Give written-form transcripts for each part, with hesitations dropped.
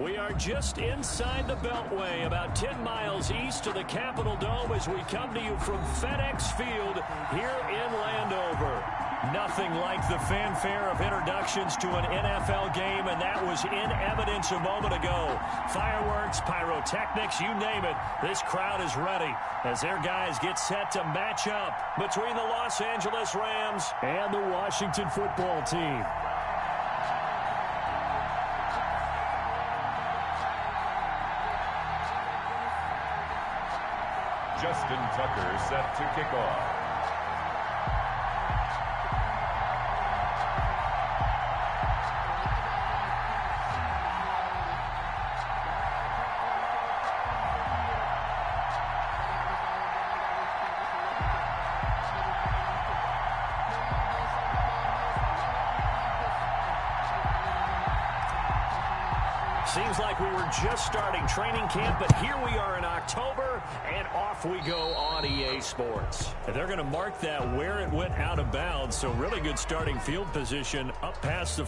We are just inside the Beltway, about 10 miles east of the Capitol Dome as we come to you from FedEx Field here in Landover. Nothing like the fanfare of introductions to an NFL game, and that was in evidence a moment ago. Fireworks, pyrotechnics, you name it. This crowd is ready as their guys get set to match up between the Los Angeles Rams and the Washington football team. Justin Tucker set to kick off. Seems like we were just starting training camp, but here we are in October, and off we go on EA Sports. And they're going to mark that where it went out of bounds, so really good starting field position up past the...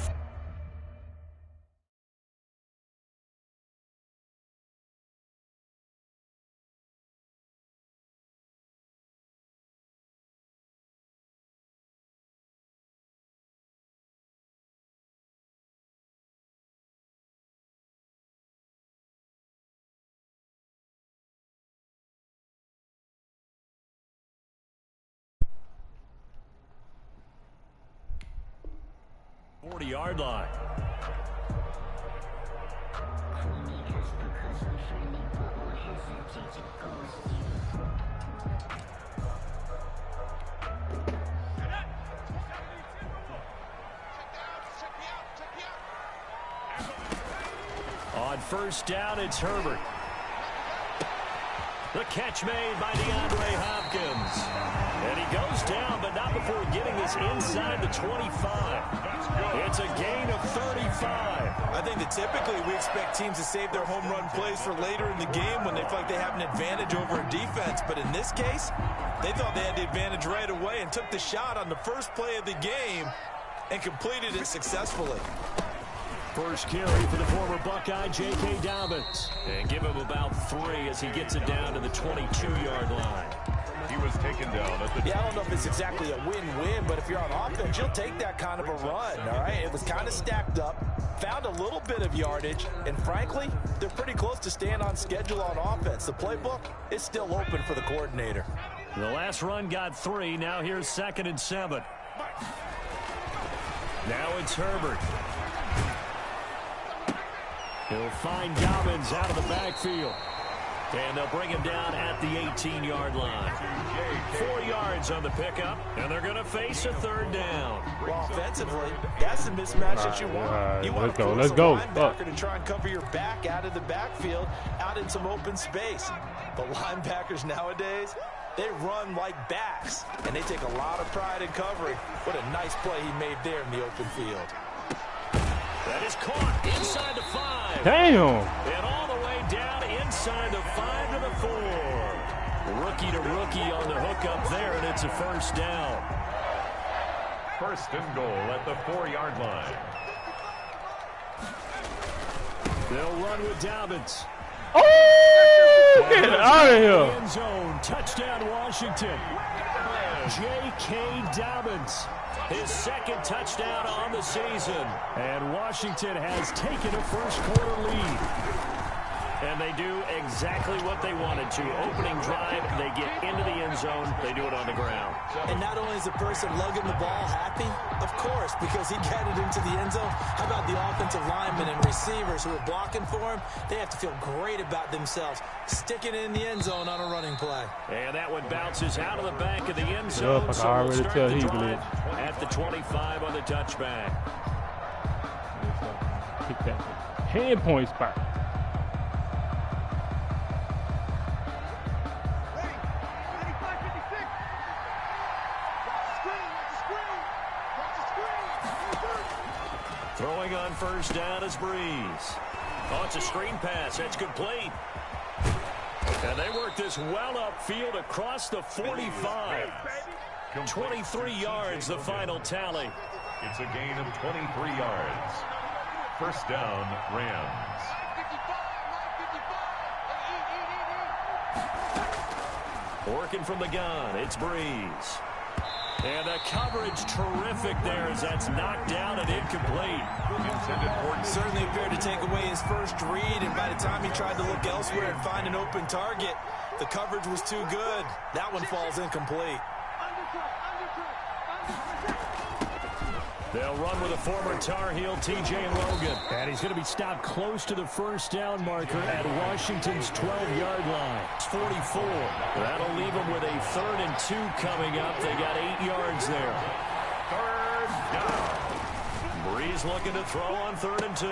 yard line. On first down, it's Herbert. The catch made by DeAndre Hopkins. And he goes down, but not before getting this inside the 25. It's a gain of 35. I think that typically we expect teams to save their home run plays for later in the game when they feel like they have an advantage over a defense. But in this case, they thought they had the advantage right away and took the shot on the first play of the game and completed it successfully. First carry for the former Buckeye, J.K. Dobbins. And give him about 3 as he gets it down to the 22-yard line. He was taken down at the... Yeah, I don't know if it's exactly a win-win, but if you're on offense, you'll take that kind of a run, all right? It was kind of stacked up, found a little bit of yardage, and frankly, they're pretty close to staying on schedule on offense. The playbook is still open for the coordinator. The last run got 3. Now here's 2nd and 7. Now it's Herbert. He'll find Dobbins out of the backfield. And they'll bring him down at the 18-yard line. 4 yards on the pickup, and they're going to face a 3rd down. Well, offensively, that's the mismatch that you want. You want to force a linebacker to try and cover your back out of the backfield, out in some open space. But linebackers nowadays, they run like backs, and they take a lot of pride in covering. What a nice play he made there in the open field. That is caught inside the 5. Damn. And all the way down inside the 5 to the 4. Rookie to rookie on the hook up there, and it's a first down. First and goal at the 4-yard line. They'll run with Dobbins. Oh, get out of here. End zone. Touchdown, Washington. J.K. Dobbins. His 2nd touchdown on the season. And Washington has taken a first-quarter lead. And they do exactly what they wanted to. Opening drive, they get into the end zone. They do it on the ground. And not only is the person lugging the ball happy, of course, because he got it into the end zone. How about the offensive linemen and receivers who are blocking for him? They have to feel great about themselves, sticking it in the end zone on a running play. And that one bounces out of the back of the end zone. Yep, so I we'll already start tell the he drive at the 25 on the touchback. Kick that 10-point spot. Throwing on first down is Breeze. Oh, it's a screen pass. That's complete. And they work this well upfield across the 45. 23 yards, the final tally. It's a gain of 23 yards. First down, Rams. Working from the gun, it's Breeze. And the coverage terrific there as that's knocked down and incomplete. Certainly appeared to take away his first read, and by the time he tried to look elsewhere and find an open target, the coverage was too good. That one falls incomplete. They'll run with a former Tar Heel, T.J. Logan. And he's going to be stopped close to the first down marker at Washington's 12-yard line. It's 44. That'll leave them with a 3rd and 2 coming up. They got 8 yards there. 3rd down. Breeze looking to throw on 3rd and 2.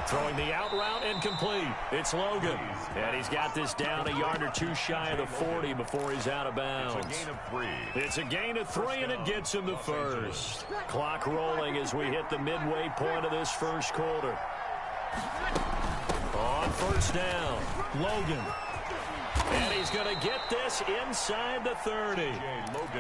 Throwing the out route incomplete. It's Logan. And he's got this down a yard or two shy of the 40 before he's out of bounds. It's a gain of 3. It's a gain of 3, and it gets him to first. Clock rolling as we hit the midway point of this first quarter. On first down, Logan. And he's going to get this inside the 30.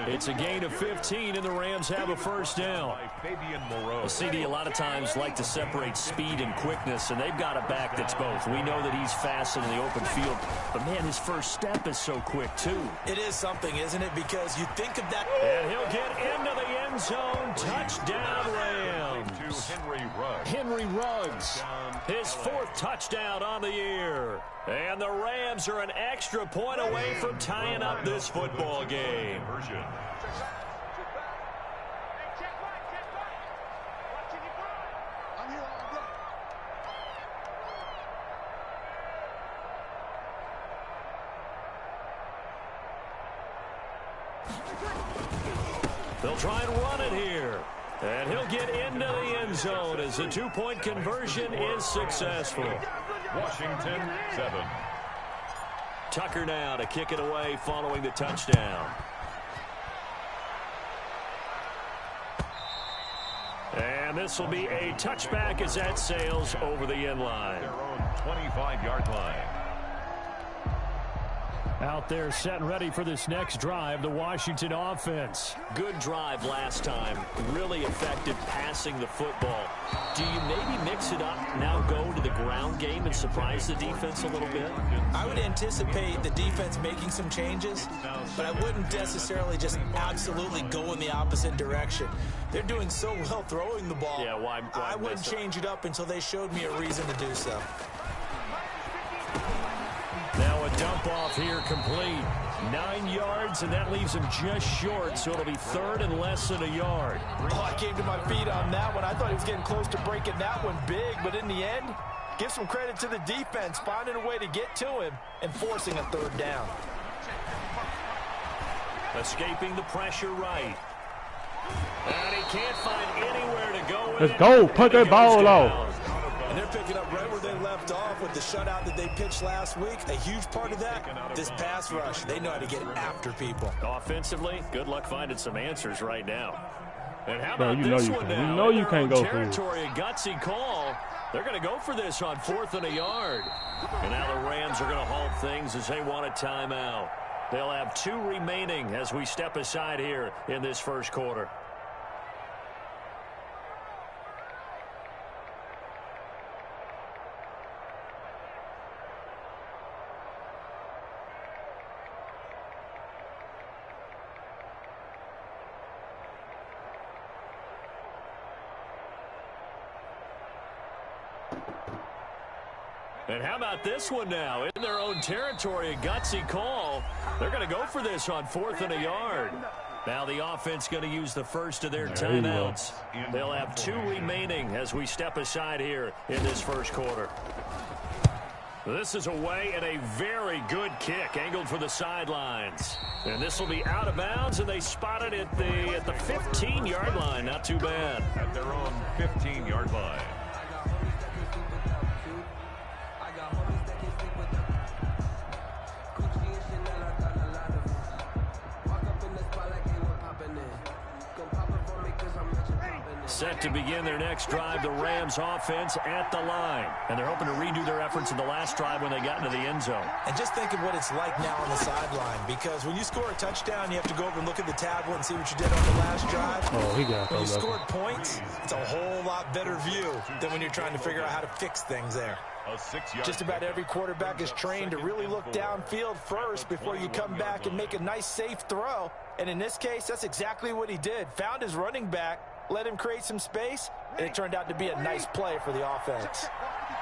It's a gain of 15, and the Rams have a first down. The CD a lot of times like to separate speed and quickness, and they've got a back that's both. We know that he's fast in the open field, but, man, his first step is so quick, too. It is something, isn't it? Because you think of that. And he'll get into the end zone. Touchdown, Rams. Henry Ruggs, his 4th touchdown on the year. And the Rams are an extra point away from tying up this football game. They'll try and run it here. And he'll get into the end zone as the 2-point conversion is successful. Washington 7. Tucker now to kick it away following the touchdown. And this will be a touchback as that sails over the end line. Their own 25-yard line. Out there set and ready for this next drive, the Washington offense. Good drive last time. Really effective passing the football. Do you maybe mix it up, now go to the ground game and surprise the defense a little bit? I would anticipate the defense making some changes, but I wouldn't necessarily just absolutely go in the opposite direction. They're doing so well throwing the ball. Yeah, why I wouldn't change it up until they showed me a reason to do so. Now a dump off here complete. 9 yards, and that leaves him just short, so it'll be 3rd and less than a yard. Oh, I came to my feet on that one. I thought he was getting close to breaking that one big, but in the end, give some credit to the defense, finding a way to get to him and forcing a 3rd down. Escaping the pressure right. And he can't find anywhere to go with Let's go. Put that ball off. And they're picking up right where they left off with the shutout that they pitched last week. A huge part of that, this pass rush. They know how to get after people. Offensively, good luck finding some answers right now. And how about you know this you one can. now? You know you can't go for it. Territory, a gutsy call. They're going to go for this on 4th and a yard. And now the Rams are going to halt things as they want a timeout. They'll have 2 remaining as we step aside here in this first quarter. And how about this one now? In their own territory, a gutsy call. They're going to go for this on 4th and a yard. Now the offense going to use the first of their timeouts. They'll have 2 remaining as we step aside here in this first quarter. This is away and a very good kick, angled for the sidelines. And this will be out of bounds, and they spot it at the 15-yard line. Not too bad. At their own 15-yard line. Set to begin their next drive, the Rams offense at the line. And they're hoping to redo their efforts in the last drive when they got into the end zone. And just think of what it's like now on the sideline, because when you score a touchdown, you have to go over and look at the tablet and see what you did on the last drive. Oh, he got When you scored points, it's a whole lot better view than when you're trying to figure out how to fix things there. Just about every quarterback is trained to really look downfield first before you come back and make a nice, safe throw. And in this case, that's exactly what he did. Found his running back, let him create some space, and it turned out to be a nice play for the offense.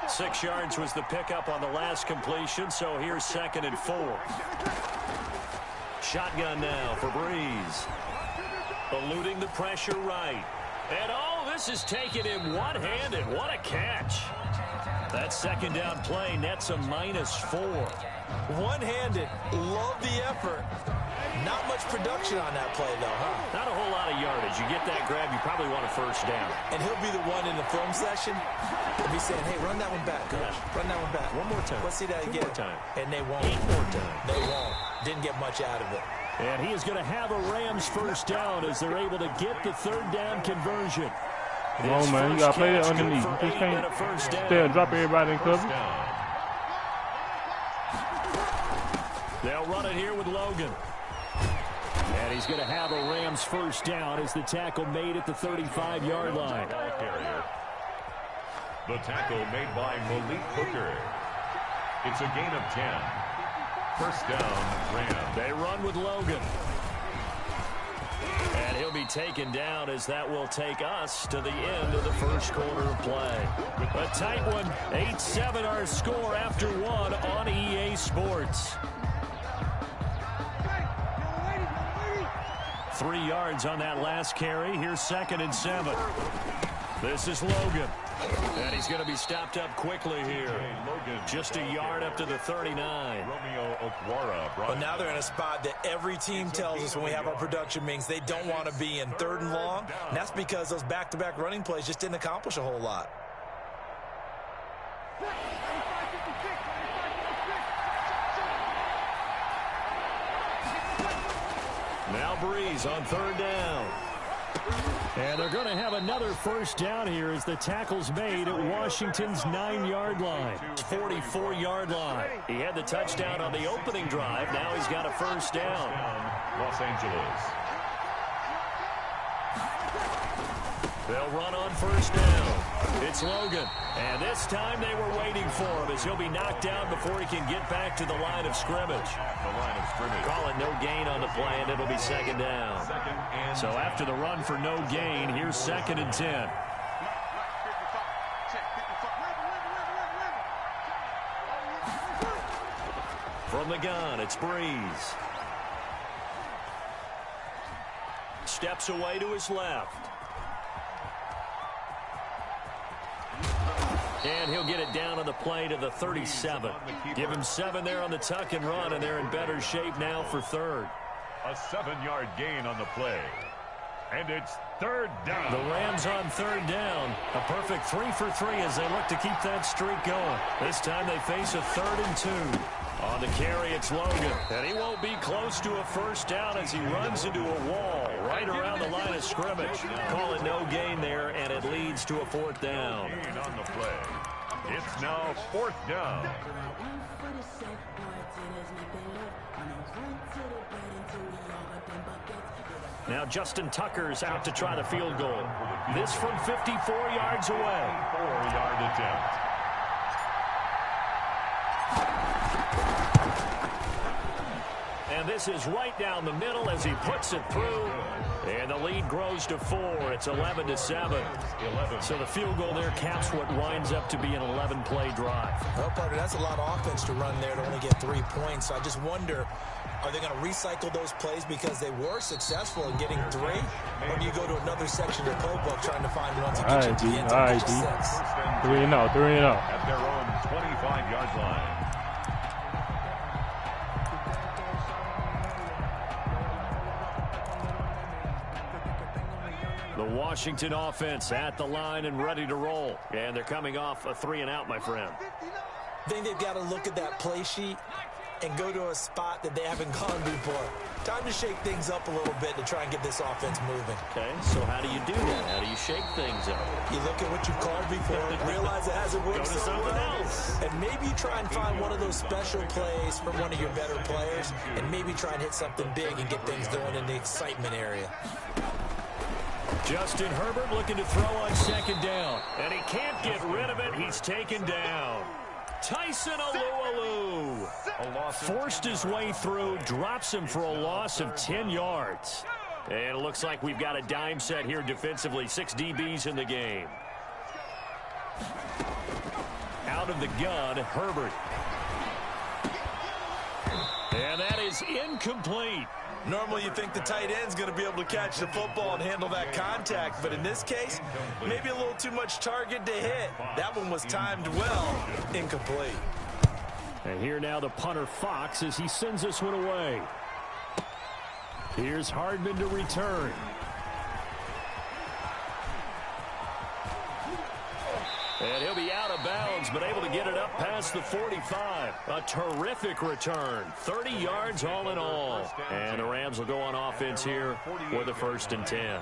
6 yards was the pickup on the last completion, so here's 2nd and 4. Shotgun now for Breeze. Eluding the pressure right. And this is taking him one-handed. What a catch. That 2nd down play nets a -4. One-handed. Love the effort. Not much production on that play, though, huh? Not a whole lot of yardage. You get that grab, you probably want a 1st down. And he'll be the one in the film session. He'll be saying, hey, run that one back, coach. Yeah. Run that one back. One more time. Let's see that again. 2 more time. And they won't. 8 more time. They won't. Didn't get much out of it. And he is going to have a Rams 1st down as they're able to get the 3rd down conversion. Come on, man. You got to play that underneath. You just can't stay and drop everybody in cover. They'll run it here with Logan. And he's going to have a Rams 1st down as the tackle made at the 35-yard line. The tackle made by Malik Hooker. It's a gain of 10. 1st down, Rams. They run with Logan. And he'll be taken down as that will take us to the end of the 1st quarter of play. A tight one, 8-7 our score after 1 on EA Sports. 3 yards on that last carry. Here's 2nd and 7. This is Logan. And he's going to be stopped up quickly here. Just a yard up to the 39. Well, now they're in a spot that every team tells us when we have our production meetings they don't want to be in, 3rd and long. And that's because those back-to-back running plays just didn't accomplish a whole lot. Now Breeze on 3rd down. And they're going to have another 1st down here as the tackle's made at Washington's 9-yard line. 44-yard line. He had the touchdown on the opening drive. Now he's got a 1st down. Los Angeles. They'll run on 1st down. It's Logan. And this time they were waiting for him as he'll be knocked down before he can get back to the line of scrimmage. Calling no gain on the play, and it'll be 2nd down. So after the run for no gain, here's 2nd and 10. From the gun, it's Breeze. Steps away to his left. And he'll get it down on the play to the 37. Give him 7 there on the tuck and run, and they're in better shape now for 3rd. A 7-yard gain on the play. And it's 3rd down. The Rams on 3rd down. A perfect 3 for 3 as they look to keep that streak going. This time they face a 3rd and 2. On the carry, it's Logan. And he won't be close to a 1st down as he runs into a wall right around the line of scrimmage. Call it no gain there, and it leads to a 4th down. On the play. It's now 4th down. Now Justin Tucker's out to try the field goal. This from 54 yards away. 4-yard attempt. And this is right down the middle as he puts it through. And the lead grows to 4. It's 11-7. So the field goal there caps what winds up to be an 11-play drive. Well, partner, that's a lot of offense to run there to only get 3 points. So I just wonder, are they going to recycle those plays because they were successful in getting 3? Or do you go to another section of the playbook trying to find ones that get you to the end of 6? 3 and out, 3 and out. At their own 25-yard line. The Washington offense at the line and ready to roll. And they're coming off a 3 and out, my friend. I think they've got to look at that play sheet and go to a spot that they haven't gone before. Time to shake things up a little bit to try and get this offense moving. Okay, so how do you do that? How do you shake things up? You look at what you've called before, realize it hasn't worked so well, and maybe try and find one of those special plays from one of your better players, and maybe try and hit something big and get things going in the excitement area. Justin Herbert looking to throw on 2nd down. And he can't get rid of it. He's taken down. Tyson Alualu forced his way through, drops him for a loss of 10 yards. And it looks like we've got a dime set here defensively. 6 DBs in the game. Out of the gun, Herbert. And that is incomplete. Normally you think the tight end's going to be able to catch the football and handle that contact, but in this case, maybe a little too much target to hit. That one was timed well. Incomplete. And here now the punter Fox as he sends this one away. Here's Hardman to return. And he'll be out of bounds, but able to get it up past the 45. A terrific return. 30 yards all in all. And the Rams will go on offense here for the 1st and 10.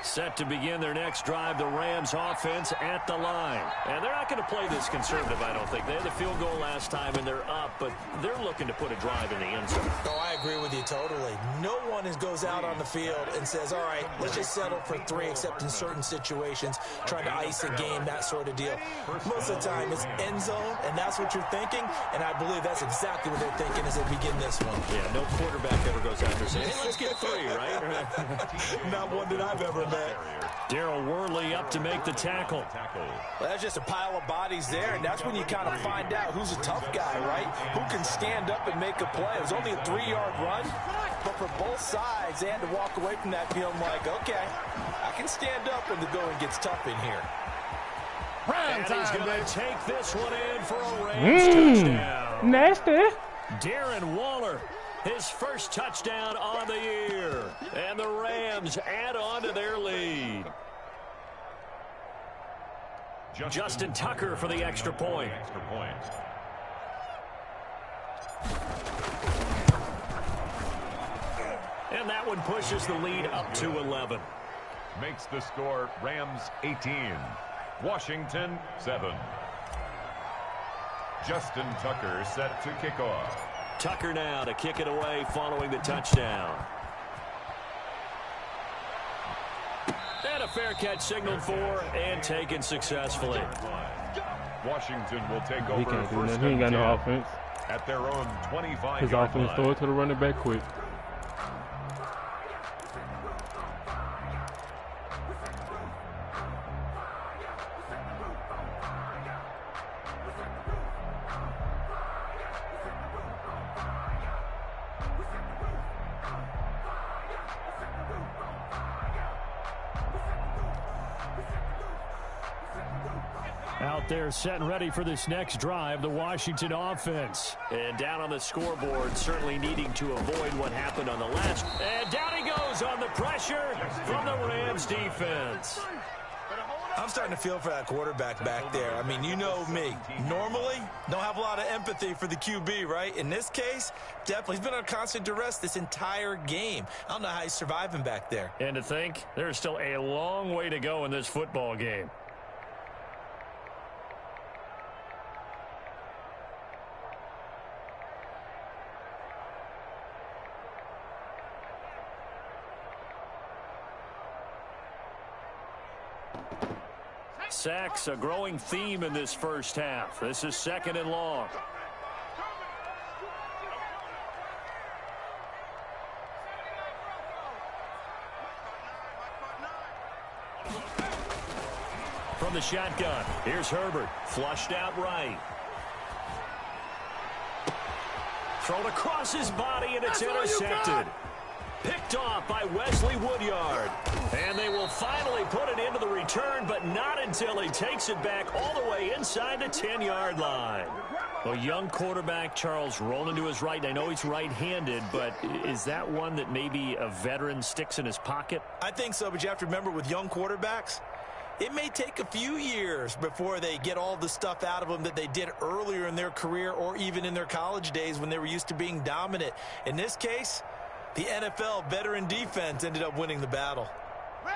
Set to begin their next drive, the Rams offense at the line. And they're not going to play this conservative, I don't think. They had the field goal last time, and they're up, but they're looking to put a drive in the end zone. Oh, I agree with you totally. No one goes out on the field and says, all right, let's just settle for 3, except in certain situations, trying to ice a game, that sort of deal. Most of the time, it's end zone, and that's what you're thinking, and I believe that's exactly what they're thinking as they begin this one. Yeah, no quarterback ever goes out there saying, hey, let's get 3, right? Not one that I've ever met. Darryl Worley up to make the tackle. Well, that's just a pile of bodies there, and that's when you kind of find out who's a tough guy, right? Who can stand up and make a play. It was only a 3-yard run, but for both sides, they had to walk away from that feeling like, okay, I can stand up when the going gets tough in here. And he's going to take this one in for a Rams touchdown. Nasty. Darren Waller, his first touchdown on the year. And the Rams add on to their lead. Justin Tucker for the extra point. And that one pushes the lead up to 11. Makes the score Rams 18. Washington 7. Justin Tucker set to kick off. Tucker now to kick it away following the touchdown. And a fair catch signaled for and taken successfully. Washington will take He over can't do first nothing. He ain't got and no 10 offense. at their own 25-yard His offense line. throw it to the running back quick. Out there set and ready for this next drive, the Washington offense. And down on the scoreboard, certainly needing to avoid what happened on the last. And down he goes on the pressure from the Rams defense. I'm starting to feel for that quarterback back there. I mean, you know me. Normally, don't have a lot of empathy for the QB, right? In this case, definitely. He's been on constant duress this entire game. I don't know how he's surviving back there. And to think, there's still a long way to go in this football game. Sacks, a growing theme in this first half. This is 2nd and long. From the shotgun, here's Herbert. Flushed out right. Thrown across his body, and it's intercepted. Picked off by Wesley Woodyard. And they will finally put it into the return, but not until he takes it back all the way inside the 10-yard line. A young quarterback, Charles, rolling to his right. I know he's right-handed, but is that one that maybe a veteran sticks in his pocket? I think so, but you have to remember with young quarterbacks, it may take a few years before they get all the stuff out of them that they did earlier in their career or even in their college days when they were used to being dominant. In this case, the NFL veteran defense ended up winning the battle.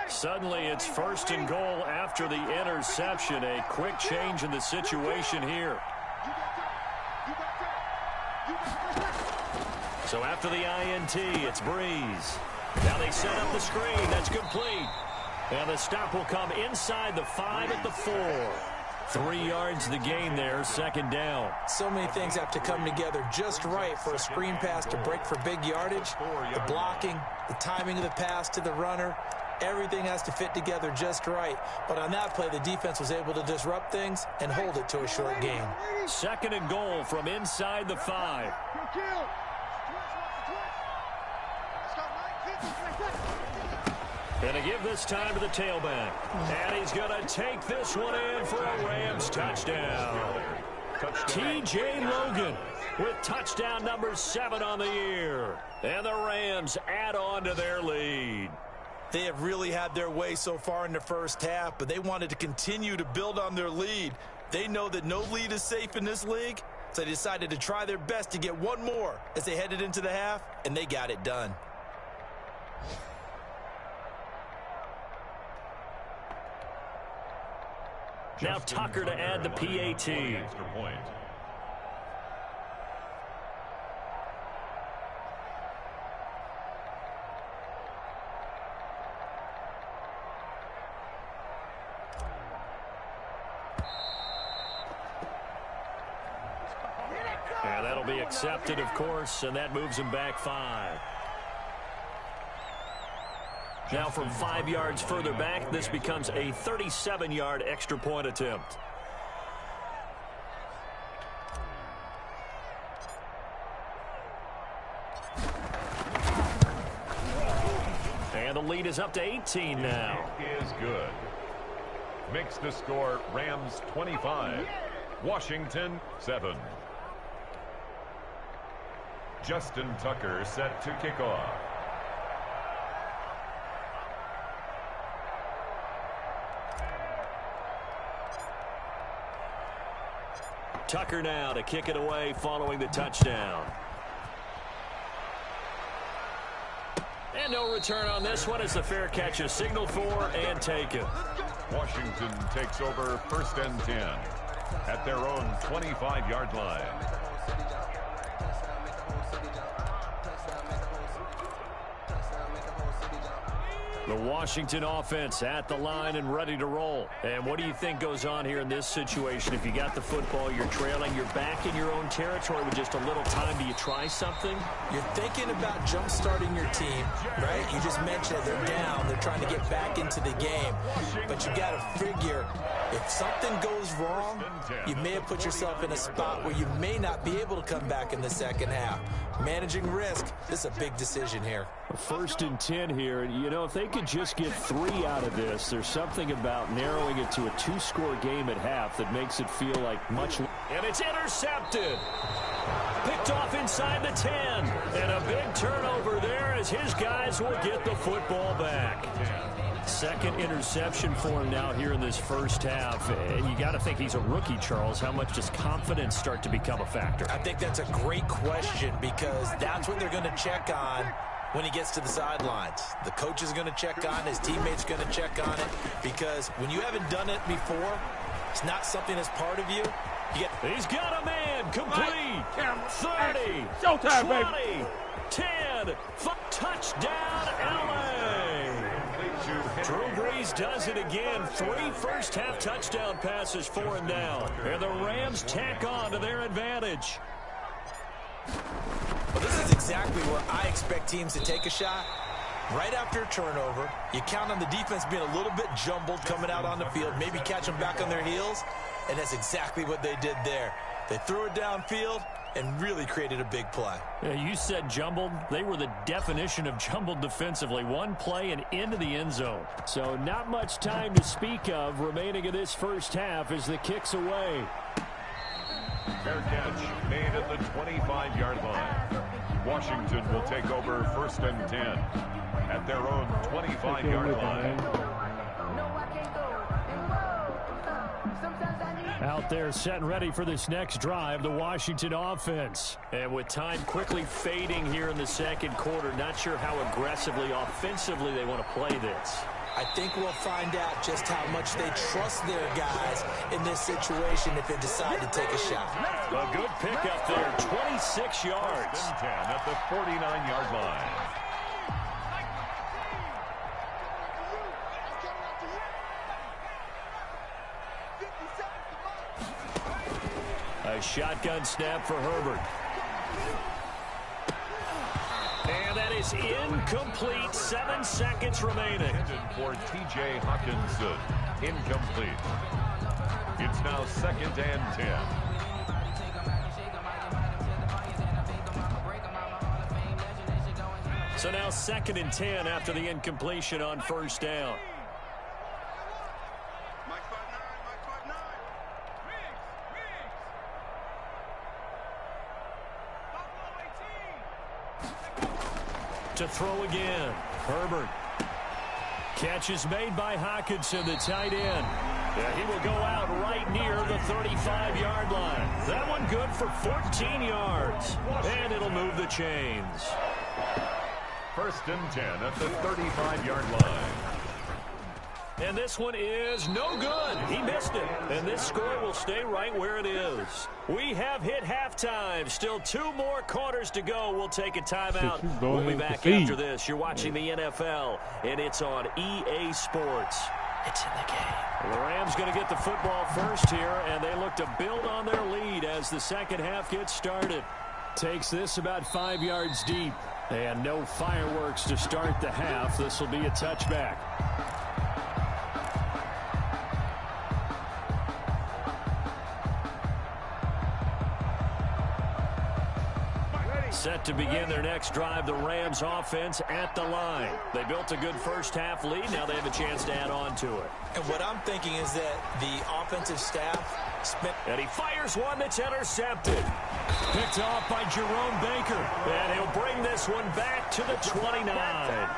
Suddenly it's 1st and goal after the interception. A quick change in the situation here. So after the INT, it's Breeze. Now they set up the screen. That's complete. And the stop will come inside the 5 at the 4. 3 yards to gain there, second down. So many things have to come together just right for a screen pass to break for big yardage. The blocking, the timing of the pass to the runner, everything has to fit together just right. But on that play, the defense was able to disrupt things and hold it to a short gain. Second and goal from inside the 5. Going to give this time to the tailback. And he's going to take this one in for a Rams touchdown. T.J. Logan with touchdown number 7 on the year. And the Rams add on to their lead. They have really had their way so far in the first half, but they wanted to continue to build on their lead. They know that no lead is safe in this league, so they decided to try their best to get one more as they headed into the half, and they got it done. Now Tucker to add the PAT. And that'll be accepted, of course, and that moves him back 5. Now from 5 yards further back, this becomes a 37-yard extra point attempt. And the lead is up to 18 now. Is good. Makes the score Rams 25, Washington 7. Justin Tucker set to kick off. Tucker now to kick it away following the touchdown. And no return on this one as the fair catch is signaled for and taken. Washington takes over 1st and 10 at their own 25-yard line. The Washington offense at the line and ready to roll. And what do you think goes on here in this situation? If you got the football, you're trailing, you're back in your own territory with just a little time. Do you try something? You're thinking about jump-starting your team, right? You just mentioned they're down. They're trying to get back into the game. But you got to figure if something goes wrong, you may have put yourself in a spot where you may not be able to come back in the second half. Managing risk, this is a big decision here. 1st and 10 here. You know, if they could just get 3 out of this, there's something about narrowing it to a 2-score game at half that makes it feel like much. And it's intercepted. Picked off inside the 10. And a big turnover there as his guys will get the football back. Second interception for him now here in this first half. And you got to think he's a rookie, Charles. How much does confidence start to become a factor? I think that's a great question because that's what they're going to check on when he gets to the sidelines. The coach is going to check on, his teammates going to check on it, because when you haven't done it before, it's not something that's part of you. He's got a man, complete, 30, Showtime, 20, baby. 10, touchdown, LA. Drew Brees does it again. 3 first-half touchdown passes for him now. And the Rams tack on to their advantage. Well, this is exactly where I expect teams to take a shot. Right after a turnover, you count on the defense being a little bit jumbled coming out on the field, maybe catch them back on their heels, and that's exactly what they did there. They threw it downfield and really created a big play. Yeah, you said jumbled. They were the definition of jumbled defensively. One play and into the end zone. So not much time to speak of remaining in this first half as the kick's away. Fair catch made at the 25-yard line. Washington will take over 1st and 10 at their own 25-yard line. Out there set and ready for this next drive, the Washington offense. And with time quickly fading here in the second quarter, not sure how aggressively, offensively they want to play this. I think we'll find out just how much they trust their guys in this situation if they decide to take a shot. A good pickup there, 26 yards. 10 at the 49-yard line. A shotgun snap for Herbert. And that is incomplete. 7 seconds remaining. For T.J. Hawkinson. Incomplete. It's now 2nd and 10. So now 2nd and 10 after the incompletion on 1st down. To throw again. Herbert. Catch is made by Hawkinson, the tight end. Yeah, he will go out right near the 35-yard line. That one good for 14 yards. And it'll move the chains. 1st and 10 at the 35-yard line. And this one is no good. He missed it. And this score will stay right where it is. We have hit halftime. Still 2 more quarters to go. We'll take a timeout. We'll be back after this. You're watching the NFL, and it's on EA Sports. It's in the game. Well, the Rams going to get the football first here, and they look to build on their lead as the second half gets started. Takes this about 5 yards deep. And no fireworks to start the half. This will be a touchback. Set to begin their next drive, the Rams offense at the line. They built a good first half lead. Now they have a chance to add on to it. And what I'm thinking is that the offensive staff spent... And he fires one that's intercepted. Picked off by Jerome Baker. And he'll bring this one back to the 29.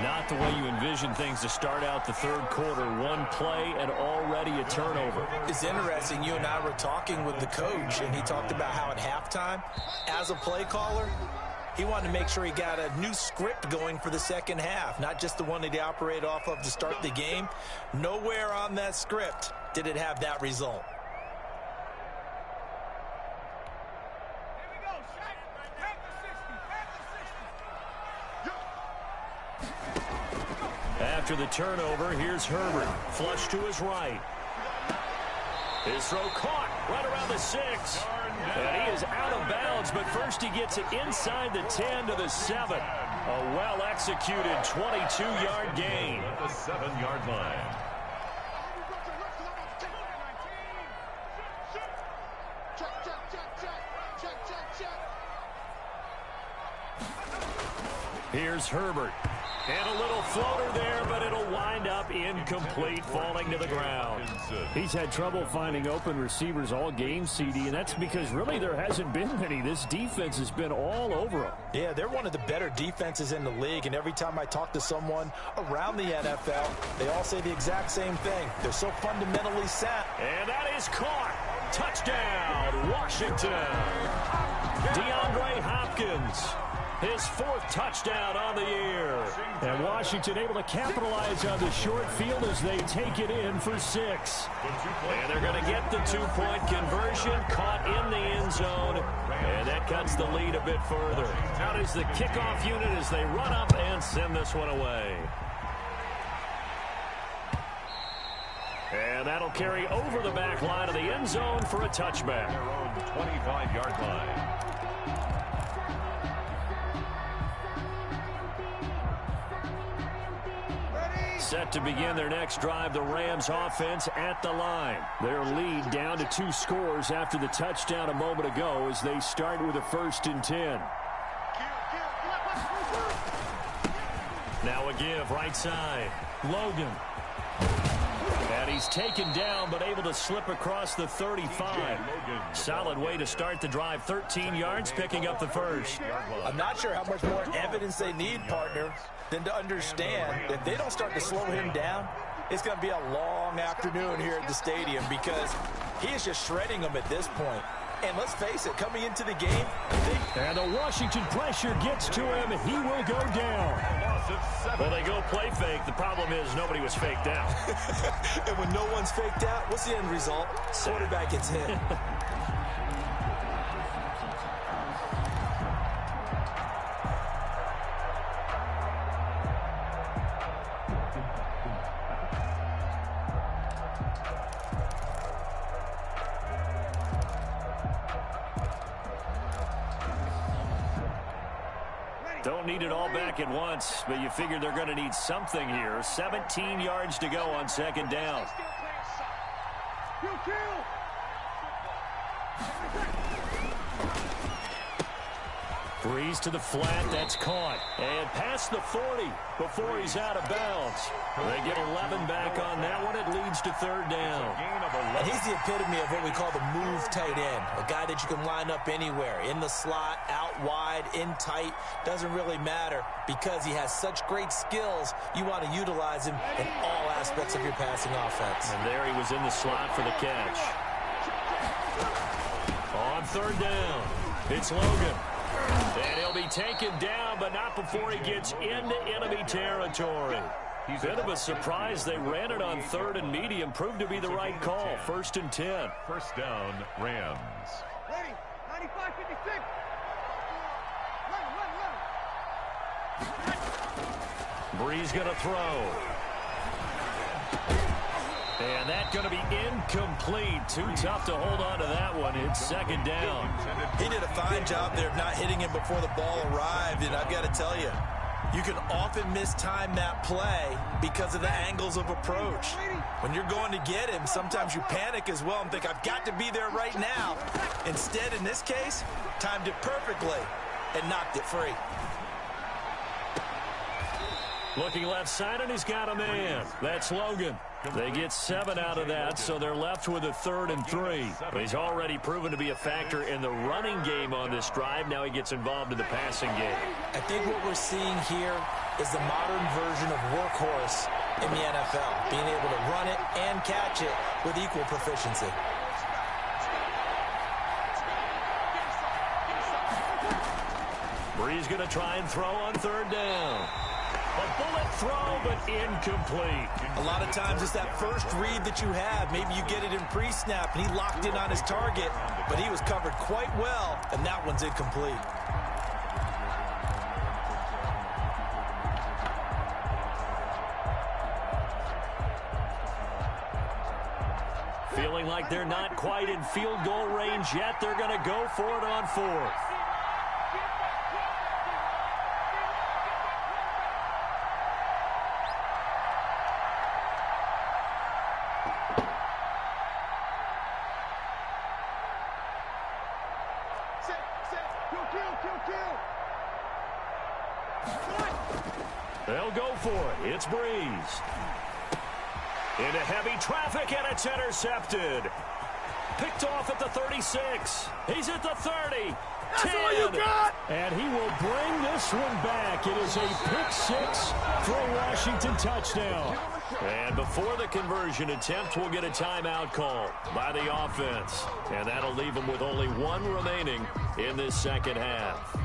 Not the way you envision things to start out the third quarter. One play and already a turnover. It's interesting. You and I were talking with the coach, and he talked about how at halftime, as a play caller, he wanted to make sure he got a new script going for the second half, not just the one that he operated off of to start the game. Nowhere on that script did it have that result. After the turnover, here's Herbert. Flush to his right. His throw caught right around the 6. And he is out of bounds, but first he gets it inside the 10 to the 7. A well-executed 22-yard gain. At the 7-yard line. Here's Herbert. And a little floater there, but it'll wind up incomplete, falling to the ground. He's had trouble finding open receivers all game, CD, and that's because really there hasn't been many. This defense has been all over them. Yeah, they're one of the better defenses in the league, and every time I talk to someone around the NFL, they all say the exact same thing. They're so fundamentally sound. And that is caught. Touchdown, Washington. DeAndre Hopkins. His 4th touchdown on the year. And Washington able to capitalize on the short field as they take it in for 6. And they're going to get the 2-point conversion, caught in the end zone. And that cuts the lead a bit further. Out is the kickoff unit as they run up and send this one away. And that'll carry over the back line of the end zone for a touchback. Their own 25-yard line. Set to begin their next drive, the Rams offense at the line. Their lead down to 2 scores after the touchdown a moment ago as they start with a 1st and 10. Now a give, right side. Logan. And he's taken down, but able to slip across the 35. Solid way to start the drive. 13 yards, picking up the 1st. I'm not sure how much more evidence they need, partner, than to understand if they don't start to slow him down, it's going to be a long afternoon here at the stadium because he is just shredding them at this point. And let's face it, coming into the game, and the Washington pressure gets to him. He will go down. Well, they go play fake. The problem is nobody was faked out. And when no one's faked out, what's the end result? Quarterback gets hit. Don't need it all back at once, but you figure they're going to need something here. 17 yards to go on second down. Breeze to the flat, that's caught. And past the 40 before he's out of bounds. They get 11 back on that one. It leads to third down. And he's the epitome of what we call the move tight end. A guy that you can line up anywhere. In the slot, out wide, in tight. Doesn't really matter because he has such great skills. You want to utilize him in all aspects of your passing offense. And there he was in the slot for the catch. On third down, it's Logan. And he'll be taken down, but not before he gets into enemy territory. Bit of a surprise. They ran it on third and medium. Proved to be the right call. 1st and 10. First down, Rams. Ready, 95-56. Breeze going to throw. And that's going to be incomplete. Too tough to hold on to that one. It's second down. He did a fine job there of not hitting him before the ball arrived, and I've got to tell you, you can often mistime that play because of the angles of approach. When you're going to get him, sometimes you panic as well and think, I've got to be there right now. Instead, in this case, timed it perfectly and knocked it free. Looking left side, and he's got a man. That's Logan. They get 7 out of that, so they're left with a 3rd and 3. But he's already proven to be a factor in the running game on this drive. Now he gets involved in the passing game. I think what we're seeing here is the modern version of workhorse in the NFL, being able to run it and catch it with equal proficiency. Breeze going to try and throw on third down. A bullet throw, but incomplete. A lot of times it's that first read that you have. Maybe you get it in pre-snap, and he locked in on his target, but he was covered quite well, and that one's incomplete. Feeling like they're not quite in field goal range yet. They're going to go for it on 4th. They'll go for it. It's Breeze. Into heavy traffic, and it's intercepted. Picked off at the 36. He's at the 30. That's 10. all you got! And he will bring this one back. It is a pick 6 for a Washington touchdown. And before the conversion attempt, we'll get a timeout call by the offense. And that'll leave them with only 1 remaining in this second half.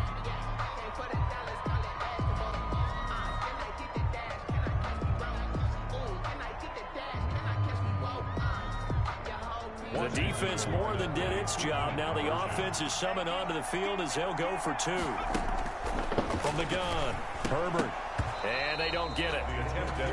The defense more than did its job. Now the offense is summoned onto the field as they'll go for 2. From the gun, Herbert. And they don't get it.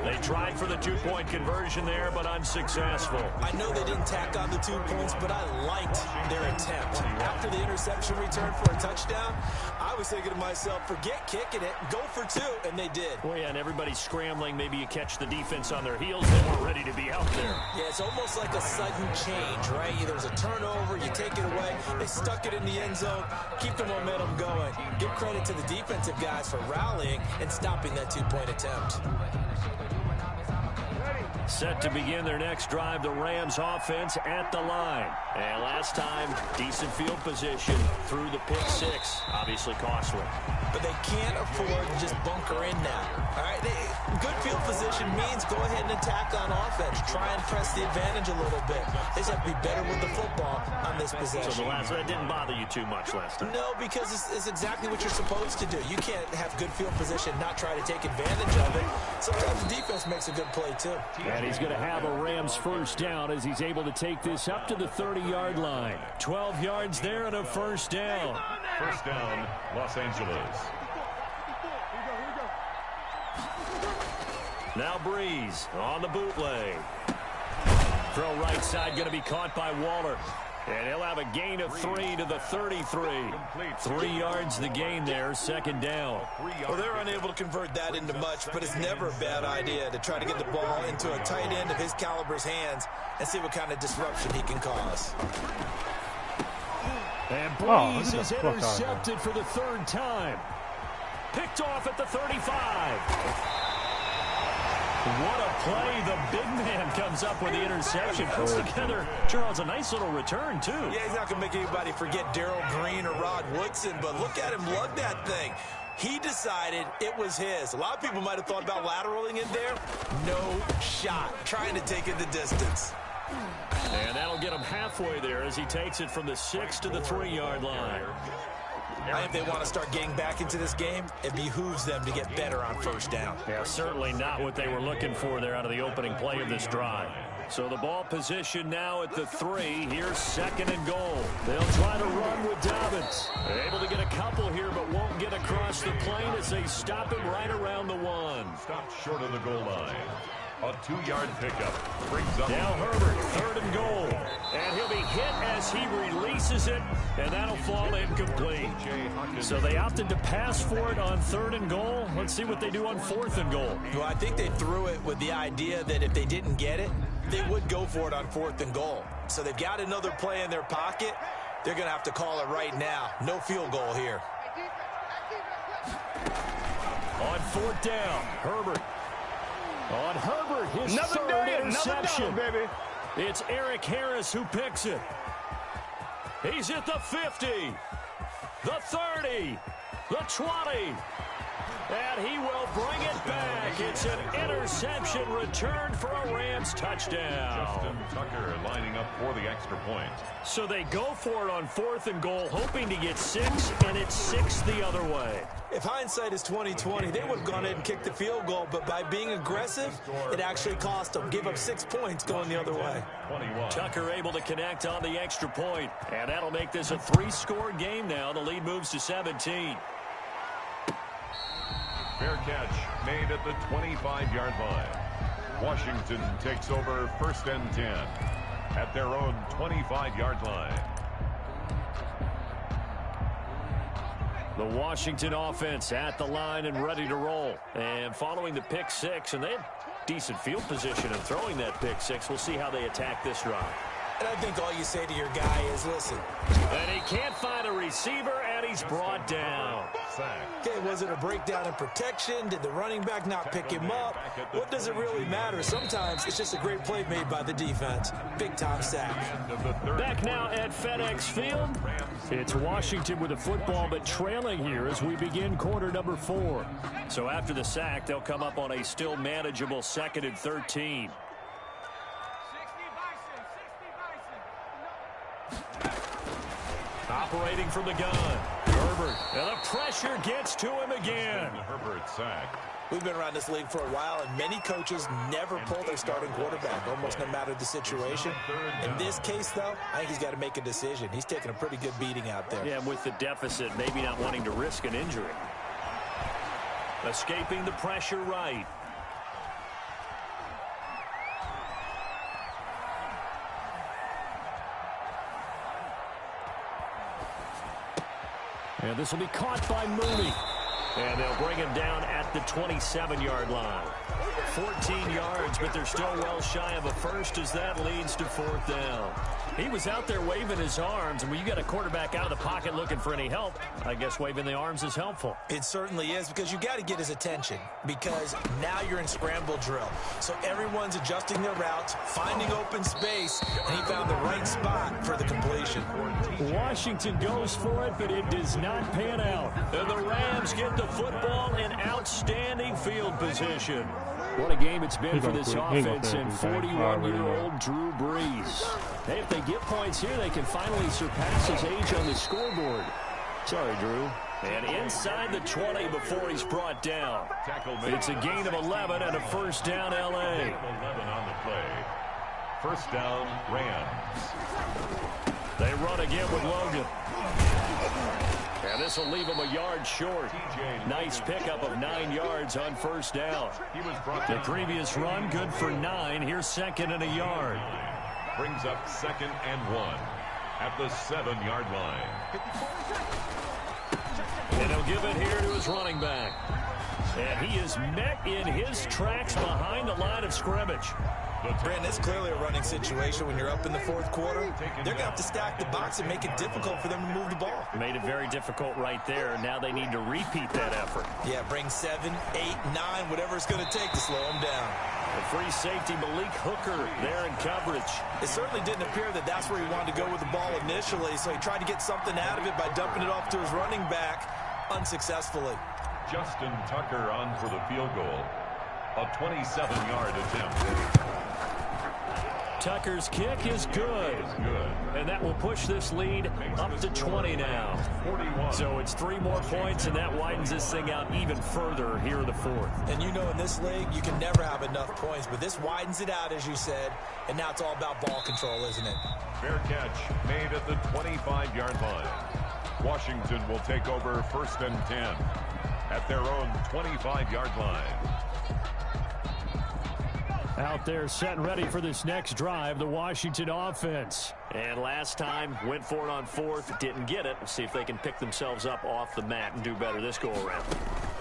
They tried for the 2-point conversion there, but unsuccessful. I know they didn't tack on the 2 points, but I liked their attempt. After the interception return for a touchdown, I was thinking to myself, forget kicking it, go for 2, and they did. Well, yeah, and everybody's scrambling. Maybe you catch the defense on their heels. They weren't ready to be out there. Yeah, it's almost like a sudden change, right? There's a turnover, you take it away. They stuck it in the end zone, keep the momentum going. Give credit to the defensive guys for rallying and stopping that 2-point attempt. Set to begin their next drive, the Rams offense at the line. And last time, decent field position through the pick 6. Obviously costly. But they can't afford to just bunker in now. All right, good field position means go ahead and attack on offense. Try and press the advantage a little bit. They just have to be better with the football on this possession. So that didn't bother you too much last time? No, because it's exactly what you're supposed to do. You can't have good field position, not try to take advantage of it. Sometimes the defense makes a good play, too. And he's going to have a Rams first down as he's able to take this up to the 30-yard line. 12 yards there and a first down. First down, Los Angeles. Now Breeze on the bootleg. Throw right side going to be caught by Waller. And he'll have a gain of 3 to the 33. 3 yards the gain there, second down. Well, they're unable to convert that into much, but it's never a bad idea to try to get the ball into a tight end of his caliber's hands and see what kind of disruption he can cause. And Breeze is intercepted for the 3rd time. Picked off at the 35. What a play. The big man comes up with the interception. Puts together, Charles, a nice little return, too. Yeah, he's not going to make anybody forget Darrell Green or Rod Woodson, but look at him lug that thing. He decided it was his. A lot of people might have thought about lateraling in there. No shot. Trying to take it the distance. And that'll get him halfway there as he takes it from the 6 to the 3-yard line. I think they want to start getting back into this game. It behooves them to get better on first down. Yeah, certainly not what they were looking for there out of the opening play of this drive. So the ball position now at the 3. Here's 2nd and goal. They'll try to run with Dobbins. They're able to get a couple here, but won't get across the plane as they stop him right around the 1. Stopped short of the goal line. A 2-yard pickup. Brings up now Herbert, 3rd and goal. And he'll be hit as he releases it, and that'll fall incomplete. So they opted to pass for it on 3rd and goal. Let's see what they do on 4th and goal. Well, I think they threw it with the idea that if they didn't get it, they would go for it on 4th and goal. So they've got another play in their pocket. They're going to have to call it right now. No field goal here. On 4th down, Herbert. On Herbert, his third interception. Baby. It's Eric Harris who picks it. He's at the 50, the 30, the 20. And he will bring it back. It's an interception return for a Rams touchdown. Justin Tucker lining up for the extra point. So they go for it on 4th and goal, hoping to get 6, and it's 6 the other way. If hindsight is 20/20, they would have gone ahead and kicked the field goal, but by being aggressive, it actually cost them. Give up 6 points going the other way. 21. Tucker able to connect on the extra point, and that'll make this a 3-score game now. The lead moves to 17. Fair catch made at the 25-yard line. Washington takes over 1st and 10 at their own 25-yard line. The Washington offense at the line and ready to roll. And following the pick 6, and they had decent field position in throwing that pick 6. We'll see how they attack this drive. And I think all you say to your guy is, listen. And he can't find a receiver, and he's brought down. Okay, was it a breakdown in protection? Did the running back not pick him up? What does it really matter? Sometimes it's just a great play made by the defense. Big-time sack. Back now at FedEx Field. It's Washington with the football, but trailing here as we begin quarter number 4. So after the sack, they'll come up on a still manageable 2nd and 13. Operating from the gun. Herbert. And the pressure gets to him again. Herbert sack. We've been around this league for a while, and many coaches never pull their starting quarterback, almost no matter the situation. In this case, though, I think he's got to make a decision. He's taking a pretty good beating out there. Yeah, with the deficit, maybe not wanting to risk an injury. Escaping the pressure right. And this will be caught by Mooney. And they'll bring him down at the 27-yard line. 14 yards, but they're still well shy of a first as that leads to 4th down. He was out there waving his arms, and when you got a quarterback out of the pocket looking for any help, I guess waving the arms is helpful. It certainly is, because you got to get his attention, because now you're in scramble drill. So everyone's adjusting their routes, finding open space, and he found the right spot for the completion. Washington goes for it, but it does not pan out. And the Rams get the football in outstanding field position. What a game it's been for this offense and 41-year-old Drew Brees. Hey, if they get points here, they can finally surpass his age on the scoreboard. Sorry, Drew. And inside the 20 before he's brought down. It's a gain of 11 and a 1st down, L.A. 11 on the play. 1st down, Rams. They run again with Logan. And this will leave him a yard short. Nice pickup of 9 yards on 1st down. The previous run, good for 9. Here's 2nd and a yard. Brings up 2nd and 1. at the 7-yard line. And he'll give it here to his running back. And he is met in his tracks behind the line of scrimmage. Brandon, it's clearly a running situation when you're up in the fourth quarter. They're going to have to stack the box and make it difficult for them to move the ball. Made it very difficult right there. Now they need to repeat that effort. Yeah, bring 7, 8, 9, whatever it's going to take to slow them down. The free safety, Malik Hooker, there in coverage. It certainly didn't appear that that's where he wanted to go with the ball initially, so he tried to get something out of it by dumping it off to his running back unsuccessfully. Justin Tucker on for the field goal. A 27-yard attempt. Tucker's kick is good. And that will push this lead up to 20 now. So it's 3 more points, and that widens this thing out even further here in the fourth. And you know in this league, you can never have enough points, but this widens it out, as you said, and now it's all about ball control, isn't it? Fair catch made at the 25-yard line. Washington will take over 1st and 10 at their own 25-yard line. Out there set and ready for this next drive, the Washington offense. And last time, went for it on 4th, didn't get it. We'll see if they can pick themselves up off the mat and do better this go-around.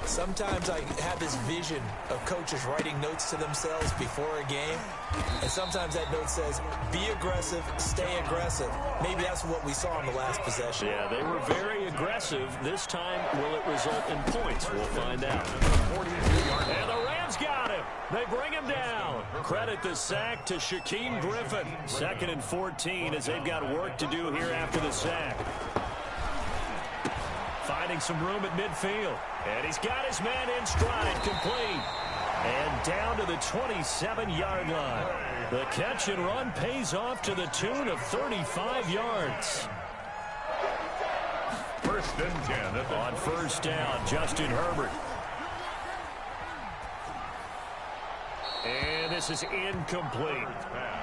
Sometimes I have this vision of coaches writing notes to themselves before a game, and sometimes that note says, be aggressive, stay aggressive. Maybe that's what we saw in the last possession. Yeah, they were very aggressive. This time, will it result in points? We'll find out. And the Rams got him. They bring him down. Credit the sack to Shaquem Griffin. 2nd and 14 as they've got work to do here after the sack. Finding some room at midfield. And he's got his man in stride, complete. And down to the 27-yard line. The catch and run pays off to the tune of 35 yards. 1st and 10. On 1st down, Justin Herbert. And this is incomplete.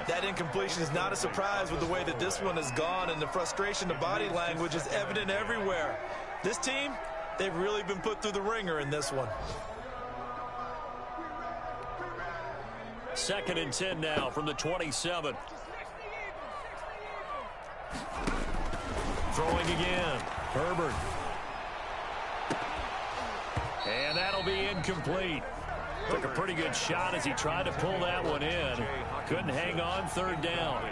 That incompletion is not a surprise with the way that this one has gone, and the frustration, the body language is evident everywhere. This team, they've really been put through the ringer in this one. 2nd and 10 now from the 27. Throwing again. Herbert. And that'll be incomplete. Took a pretty good shot as he tried to pull that one in. Couldn't hang on 3rd down.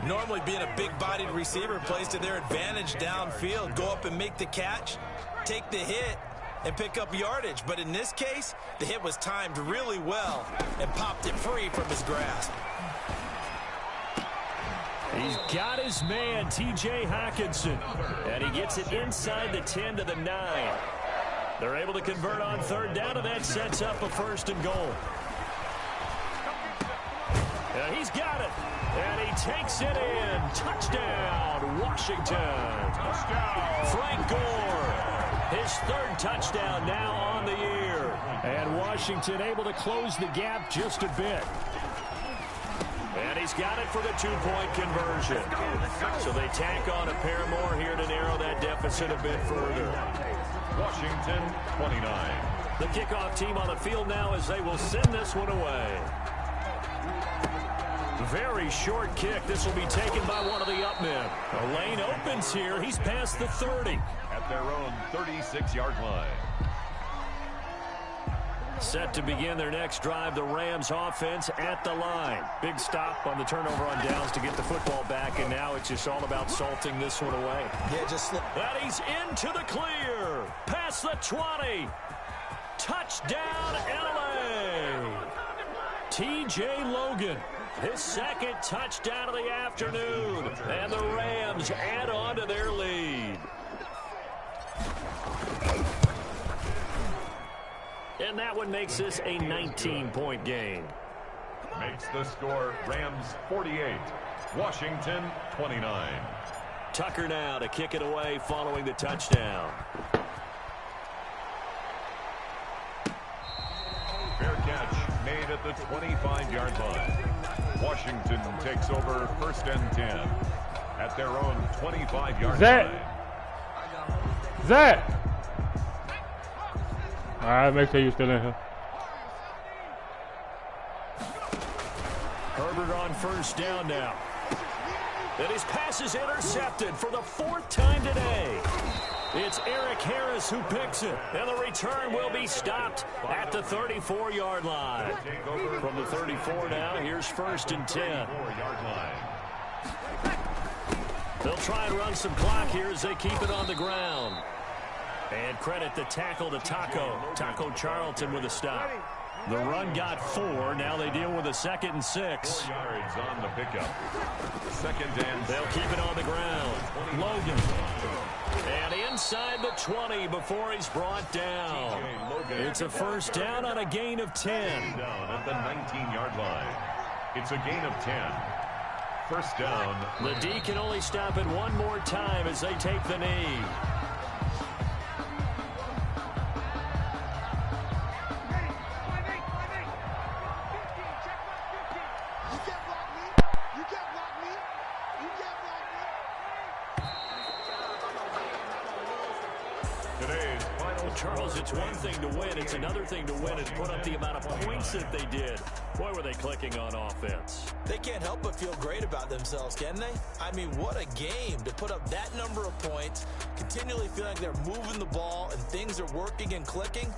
Normally being a big-bodied receiver plays to their advantage downfield. Go up and make the catch, take the hit, and pick up yardage. But in this case, the hit was timed really well and popped it free from his grasp. He's got his man, T.J. Hockenson. And he gets it inside the 10 to the 9. They're able to convert on 3rd down, and that sets up a 1st and goal. And he's got it. And he takes it in. Touchdown, Washington. Frank Gore, his 3rd touchdown now on the year. And Washington able to close the gap just a bit. And he's got it for the 2-point conversion. So they tack on a pair more here to narrow that deficit a bit further. Washington 29. The kickoff team on the field now as they will send this one away. Very short kick. This will be taken by one of the up men. A lane opens here. He's past the 30. At their own 36-yard line. Set to begin their next drive, the Rams offense at the line. Big stop on the turnover on downs to get the football back, and now it's just all about salting this one away. Yeah, just slip. And he's into the clear. Past the 20. Touchdown, L.A. T.J. Logan, his 2nd touchdown of the afternoon. And the Rams add on to their lead. And that one makes this a 19-point game. Makes the score Rams 48, Washington 29. Tucker now to kick it away following the touchdown. Fair catch made at the 25-yard line. Washington takes over 1st and 10 at their own 25-yard line. Zach! All right, make sure you're still in here. Herbert on 1st down now. And his pass is intercepted for the 4th time today. It's Eric Harris who picks it. And the return will be stopped at the 34-yard line. From the 34 now, here's 1st and 10. They'll try and run some clock here as they keep it on the ground. And credit the tackle to Taco Charlton with a stop. The run got 4. Now they deal with a 2nd and 6. 4 yards on the pickup. 2nd and 6. They'll keep it on the ground. Logan. And inside the 20 before he's brought down. It's a 1st down on a gain of 10. Down at the 19-yard line. It's a gain of 10. 1st down. The D can only stop it one more time as they take the knee. Charles, it's one thing to win. It's another thing to win and put up the amount of points that they did. Boy, were they clicking on offense. They can't help but feel great about themselves, can they? I mean, what a game to put up that number of points, continually feeling like they're moving the ball and things are working and clicking.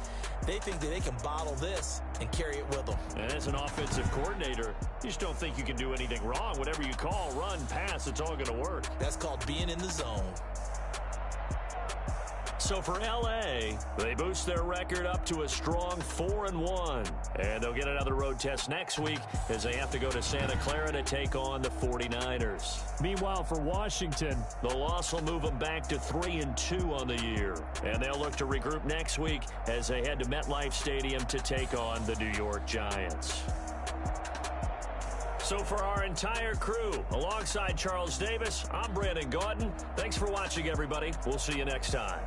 They think that they can bottle this and carry it with them. And as an offensive coordinator, you just don't think you can do anything wrong. Whatever you call, run, pass, it's all going to work. That's called being in the zone. So for L.A., they boost their record up to a strong 4-1. And they'll get another road test next week as they have to go to Santa Clara to take on the 49ers. Meanwhile, for Washington, the loss will move them back to 3-2 on the year. And they'll look to regroup next week as they head to MetLife Stadium to take on the New York Giants. So for our entire crew, alongside Charles Davis, I'm Brandon Gaudin. Thanks for watching, everybody. We'll see you next time.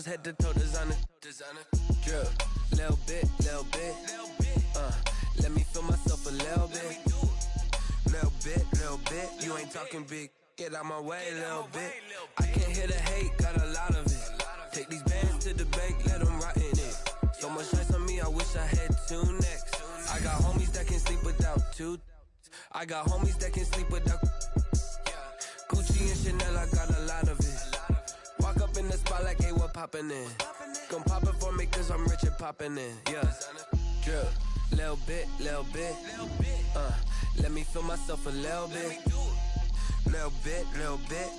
Head to toe designer, drip, little bit, let me feel myself a little bit, you ain't talking big, get out my way a little bit, I can't hear the hate, got a lot of it, take these bands to the bank, let them rot in it, so much ice on me, I wish I had 2 necks, I got homies that can sleep without 2, I got homies that can sleep without, Gucci and Chanel, I got a lot of it. Walk up in the spot like, hey, what poppin' in? Come pop it for me, cause I'm rich and poppin' in, yeah. Drip, little bit, let me feel myself a little bit. Little bit,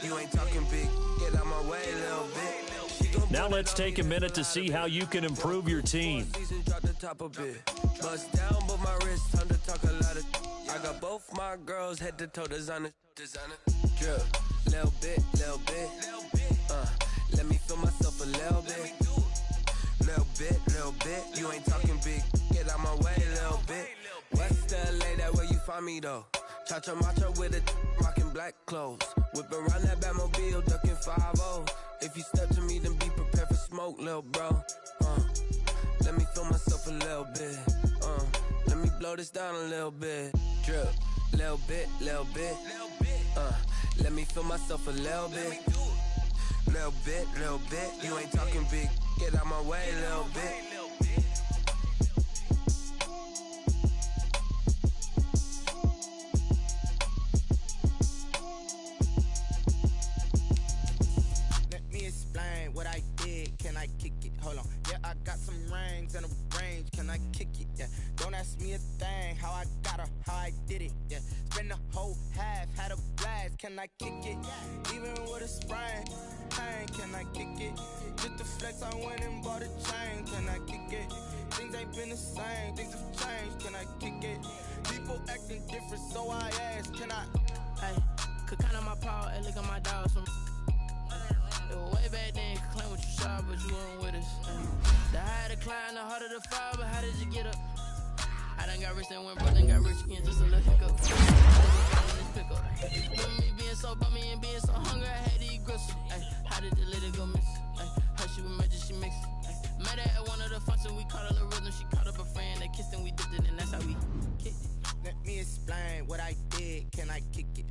you ain't talking big, get out my way a little bit. Now let's take a minute to see how you can improve your team. Bust down, but my wrist, time to talk a lot of. I got both my girls head to toe designer. Drip, little bit, let me feel myself a little bit. Little bit, you ain't talking big, get out my way a little bit. West LA, that where you find me though. Cha-cha macha with a rockin' black clothes. Whip around that Batmobile, ducking 5-0. If you step to me, then be prepared for smoke, little bro. Let me feel myself a little bit. Let me blow this down a little bit. Drip, little bit. Let me feel myself a little bit. Little bit, you ain't talking big, get out my way a little bit. Let me explain what I did, can I kick it? Hold on, yeah, I got some rings and a range, can I kick it? Yeah, don't ask me a thing, how I got her, how I did it, yeah. Spend the whole half, had a blast, can I kick it? Even with a sprain, pain, can I kick it? Just the flex, I went and bought a chain, can I kick it? Things ain't been the same, things have changed, can I kick it? People acting different, so I asked, can I? Hey, could count on my power and look at my dogs from. It was way back then, could claim what you saw, but you weren't with us. The higher the climb, the harder the fall, but how did you get up? I done got rich and went broke, then got rich again, just a little hiccup. Remember me being so bummy and being so hungry, I had to eat gristle.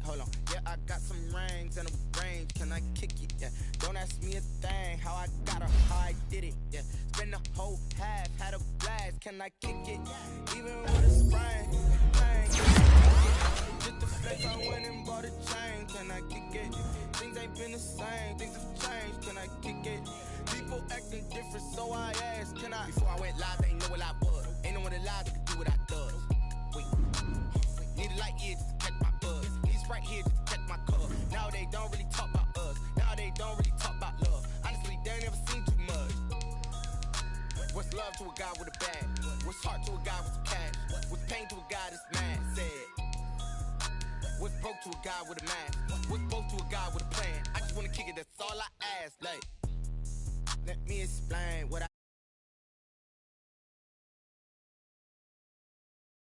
hold on. Yeah, I got some rings and a range, can I kick it? Yeah, don't ask me a thing, how I got her, how I did it. Yeah, spend the whole half, had a blast, can I kick it? Even with a sprain, bang, just the flex, I went and bought a chain, can I kick it? Things ain't been the same, things have changed, can I kick it? People acting different, so I asked, can I? Before I went live, they ain't know what I was. Ain't no one alive that could do what I does. Wait, need a light here just to catch my buzz. Need Sprite here just to catch my cup. Now they don't really talk about us. Now they don't really talk about love. Honestly, they ain't never seen too much. What's love to a guy with a bag? What's heart to a guy with some cash? What's pain to a guy that's mad? Said. What's broke to a guy with a mask?